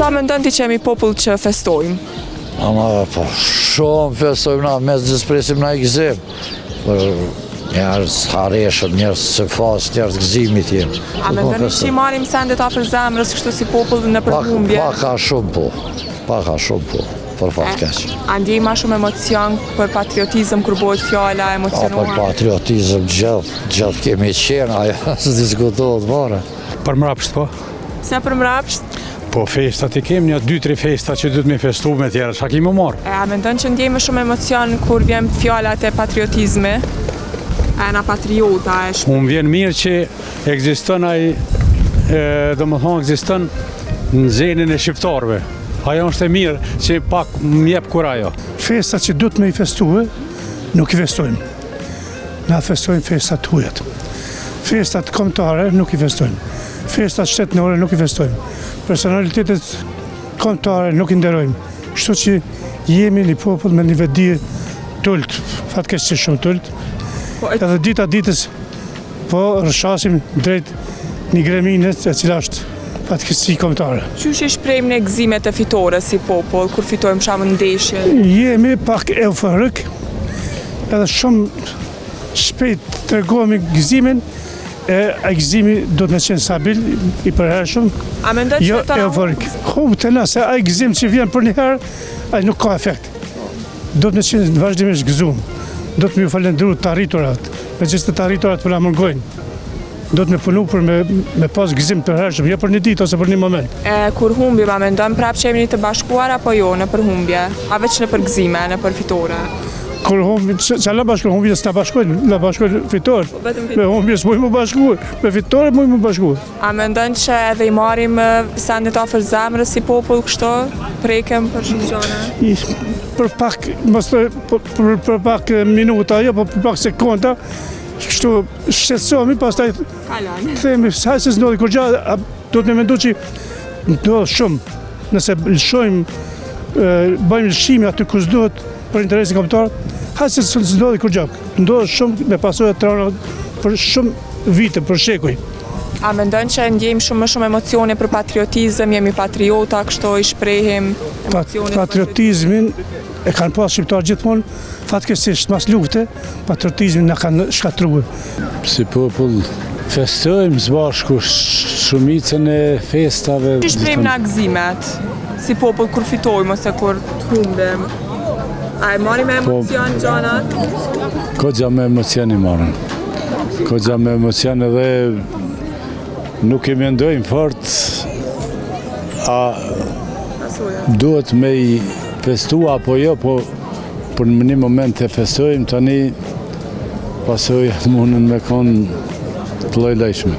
Qa mendon ti që jemi popull që festojmë? Ama po, shumë festojmë na, mes dispresim na i gëzim. Njerës hareshëm, njerës së fast, njerës gëzimit jenë. A mendoni që i marim sendet afër zemrës kështu si popull në përhumbje? Paka shumë po, për fat keq. A ndjej ma shumë emocion për patriotizëm kur bëhet fjala emocionuar? Për patriotizëm gjithë kemi qenë, ajo së diskutohet more. Për mrapsht po. Pse për mrapsht? Po festat i kemi një 2-3 festa që duhet me festu me tjera, qa kemi marë. A mendon që ndjej më shumë emocion kur vjen fjalat e patriotizmi? E na patriota e shumë. Unë vjen mirë që ekziston ekziston në zenin e shqiptarve. Ajo është e mirë që pak mjep kur ajo. Festat që duhet me i festuhe, nuk i festojmë. Na festojmë festat hujat. Festat kombëtare nuk i festojmë. Festat shtetënore nuk i festojmë. Personalitetet kombëtare nuk i nderojmë. Kështu që jemi një popull me një vedi tult, fatkeqësisht shumë tult. Edhe dita ditës po rrshasim drejt një gremines e cila është fatkeqësi kombëtare. Qysh i shprehim në gëzimet e fitores si popull kur fitojmë shembull ndeshje? Jemi pak euforik, edhe shumë shpejt tregojmë gëzimin, e gëzimi do të me qenë stabil, i përhershëm, jo euforik. Të na se ai gëzim që vjen për një herë, ai nuk ka efekt. Do të me qenë vazhdimisht gëzuar. Do të më falendëru të arriturat, me gjithë të arriturat për na mungojnë. Do të me punu për me pas gëzim të përhershëm, jo për një ditë ose për një moment. Kur humbim, a mendojmë prapë që jemi të bashkuar apo jo në përhumbje? A veç në përgëzime, në për fitore? Kur humbim, që la bashkojnë, humbjes na bashkojnë fitore. Me humbjes mujë më bashkuar, me fitore mujë më bashkuar. A mendojnë që edhe i marim sendet afër zemrës si popull kështu, prekem për shumë gjëra? Për pak minuta, jo, për pak sekonda, kështu shqetësohemi, pastaj themi sa se s'ndodhi kur gjatë, do të me mendu që ndodhë shumë. Nëse lëshojmë, bëjmë lëshimi aty ku s'duhet për interesin kombëtar, hajde se s'ndodhi kur gjatë. Ndodhë shumë me pasojë trauma për shumë vite, për shekuj. A mendojnë që ndjejmë më shumë emocione për patriotizëm, jemi patriota, kështu i shprehim emocione? Patriotizmin e kanë pas shqiptarë gjithmonë, fatkeqësisht mas lufte, patriotizmin na kanë shkatruar. Si popull festojmë së bashku shumicën e festave. Që shprehim në gëzimet, si popull kur fitojmë ose kur të humbim? A e marim me emocion gjanat? Kogja me emocion i marrim. Kogja me emocion edhe nuk i mendojmë fort, a duhet me i festu apo jo, po për në një moment të festojmë, tani pasojë mundën me konë të llojlojshme.